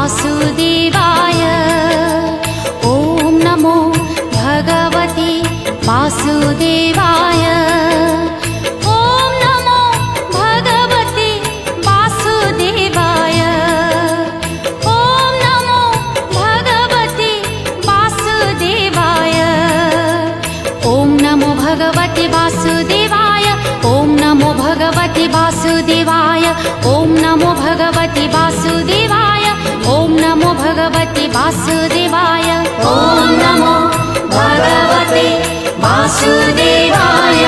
वासुदेवाय। ॐ नमो भगवते वासुदेवाय। ॐ नमो भगवते वासुदेवाय। ॐ नमो भगवते वासुदेवाय। ॐ नमो भगवते वासुदेवाय। ॐ नमो भगवते वासुदेवाय। ॐ नमो भगवते वासुदेवाय। ॐ नमो भगवते वासुदेवाय। ॐ नमो भगवते वासुदेवाय।